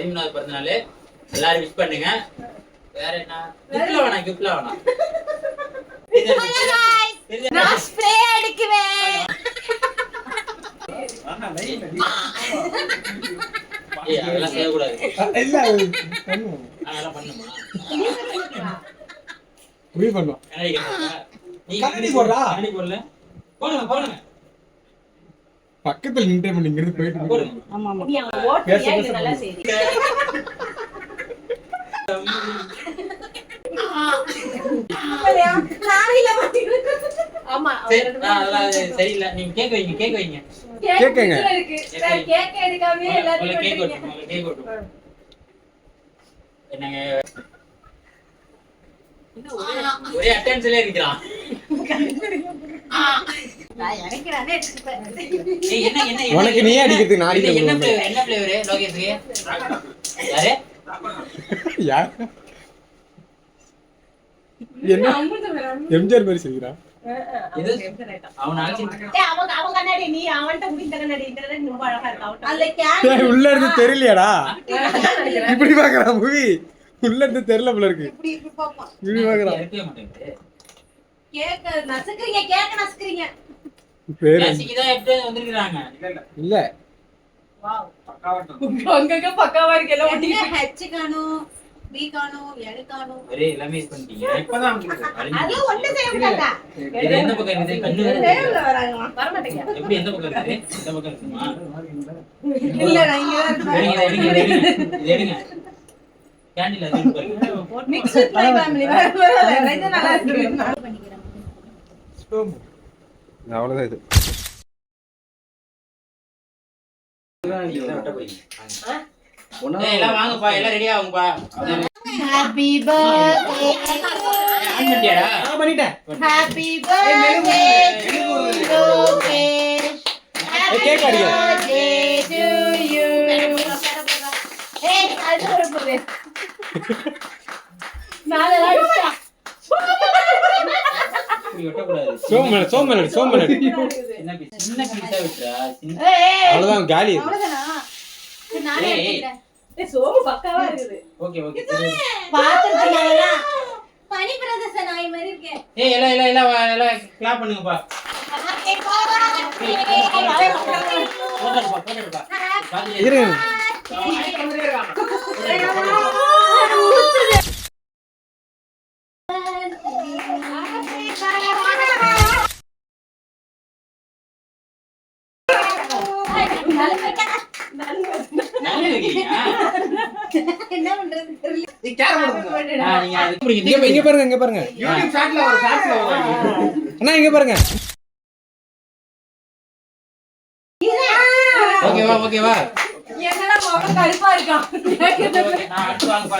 13வது பிறந்த நாள். எல்லாரும் விஷ் பண்ணுங்க. வேற என்ன? கிஃப்ட்ல வேணாம். நான் ஸ்ப்ரே அடிக்குவேன். அதெல்லாம் செய்யக்கூடாது. இல்ல அதெல்லாம் பண்ணுமா? முடிவு பண்ணோம். கண்ணாடி போடுறா. கண்ணாடி போடல. போடுங்க. பக்கத்துல நின்று பண்ணி இங்கிருந்து போயிட்டு போடுங்க. ஆமா நீ அவன் ஓட்டியா இது நல்லா செய்றீ. நாளையில மாட்டிக்கிட்டு. ஆமா சரியில்லை. நீங்க கேக் வைங்க. கேக்குங்க. கேக் எடுக்காம எல்லாரும் கேக் வெட்டும். என்னங்க ஒரே அட்டென்ஷன்ல இருக்கிறான். நான் இறக்குறானே என்ன உனக்கு நீ அடிக்கிறதுக்கு நான் அடிக்கிறேன். என்ன ஃப்ளேவர் லோகேஷ்க்கு? யாரு? யார்? என்ன எம்ஜிஆர் மாதிரி செய்யறா? அவன் கண்ணாடி நீ அவன்கிட்ட முடிந்த கண்ணாடி இந்த கண்ணாடி ரொம்ப அழகா இருக்கு. அதுல கேன் உள்ள இருந்து தெரியலையாடா? இப்படி பாக்குறா மூவி. உள்ள இருந்து தெரியல போல இருக்கு. இப்படி பாப்பா. இப்படி பாக்குறா. கேக் நசுக்குறீங்க. பேரு நசிக்கிதான் எப்படி வந்திருக்காங்க? இல்ல. வாவ். அங்கங்க பக்காவா இருக்கு. எல்லாம் ஒட்டி ஹெச் காணோம், பி காணோம், எல் காணோம். ஒரே எல்லாமே யூஸ் பண்ணிட்டீங்க. இப்பதான் உங்களுக்கு அதெல்லாம் ஒண்ணு செய்ய முடியாதா? இது எந்த பக்கம் இருக்குது? கண்ணு நேர்ல வராங்க. வர மாட்டேங்க. எப்படி எந்த பக்கம் இருக்குது? இந்த பக்கம் இருக்குமா? இல்ல நான் இங்க தான் இருக்கேன். எடுங்க. கேண்டில் அது பாருங்க. Mix with my family. வேற இது நல்லா இருக்கு. பண்ணிக்கிறேன். அவ்வளவுதான் இது. எல்லாம் வாங்கப்பா, எல்லாம் ரெடியா ஆகும்பா. Happy birthday. ஆன் பண்ணிட்டியாடா? பண்ணிட்டேன். Happy birthday to Lokesh. Cake அடிங்க. Birthday to you. ஏய் அது ஒரு போடு. நாளை அடிச்சா. இப்படி வெட்ட கூடாது. சோமலடி. சின்ன பீஸா விட்டுறா. ஏய் அவ்வளவுதான் காலி. அவ்வளவுதானா? நானே எடுத்துக்கிறேன். ஏய் சோமு பக்காவா இருக்குது. ஓகே. பாத்துட்டீங்களா? பனி பிரதேச நாய் மாதிரி இருக்கே. ஏய் எல்லாம் கிளாப் பண்ணுங்கப்பா. போடுப்பா. இருங்க. என்ன பண்றது தெரியல. இங்க பாருங்க. யூடியூப் ஷார்ட்ல வரும். அண்ணா இங்க பாருங்க. ஓகேவா. என்னடா மொக கருப்பா இருக்கான். நான் அடுத்து வாங்க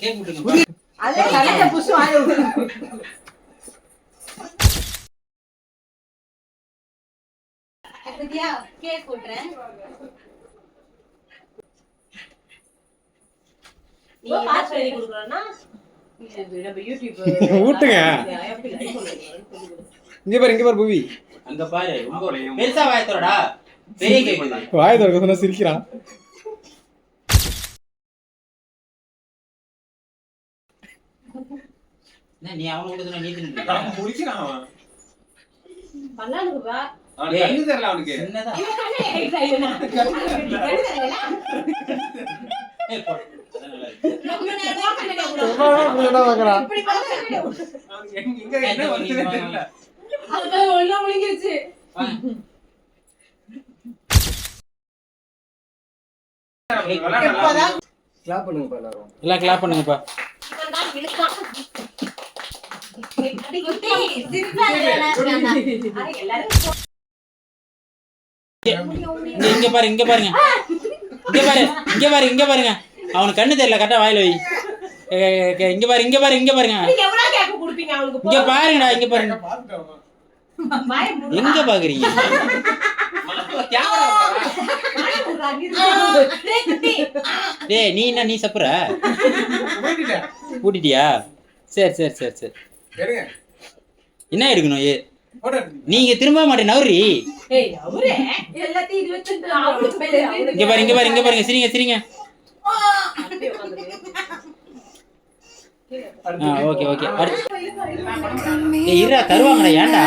கேக் விட்டுங்க. அதே கலக்க புஷ் வாங்க. எப்படியா கேக் போட்றேன். நீ பாஸ் பண்ணி குடுக்குறனா? நம்ம யூடியூப் ஊட்டுங்க. இங்க பாரு பூவி. அங்க பாரு. பெருசா வாயத்தோடா. பெரிய கேக். வாய் திறக்க சொன்னா சிரிக்கிறான். நீ அவனுக்கு கொடுத்தா நீ தின்னுடா. முடிச்சான் அவன். பண்ணானுக்கு வா. அவனுக்கு கண்ணு தெரியல அவனுக்கு. என்னடா? இவன் கண்ணே ரைட்ல. கண்ணு தெரியல. ஏய் போ. ரொம்ப நேரமா கண்ணே போடுறான். இப்படி பார்த்தா அவனுக்கு எங்க என்ன வருதுன்னு தெரியல. அது ஒண்ணு முழுங்கிருச்சு. விளையாடலாம். கிளாப் பண்ணுங்கப்பா எல்லாரும். எல்லாம் கிளாப் பண்ணுங்கப்பா. இவன் தான் இழுக்கான். அடி குட்டி சிரிப்பாங்க எல்லாரும். இங்க பாருங்க. இங்க பாருங்க. அவனுக்கு கண்ணு தெரியல. கரெக்டா வாயில வை. இங்க பாருங்க. நீங்க எவ்வளவு கேக் குடுப்பீங்க அவனுக்கு? இங்க பாருங்கடா. இங்க பாருங்க. வாய் மூடு. எங்க பாக்குறீங்க? வாய் மூடுடா. டேய் குட்டி. டேய் நீ சப்புற? கூட்டிட்டியா? சரி. எடுங்க. என்ன எடுக்கணும்? போடு. நீங்க திரும்ப மாட்டே நவுரி. ஏய் அவரே எல்லாத்தையும் 25 இங்க பாருங்க. சிரிங்க. ஆ ஓகே ஓகே இருடா தருவாங்கடா ஏன்டா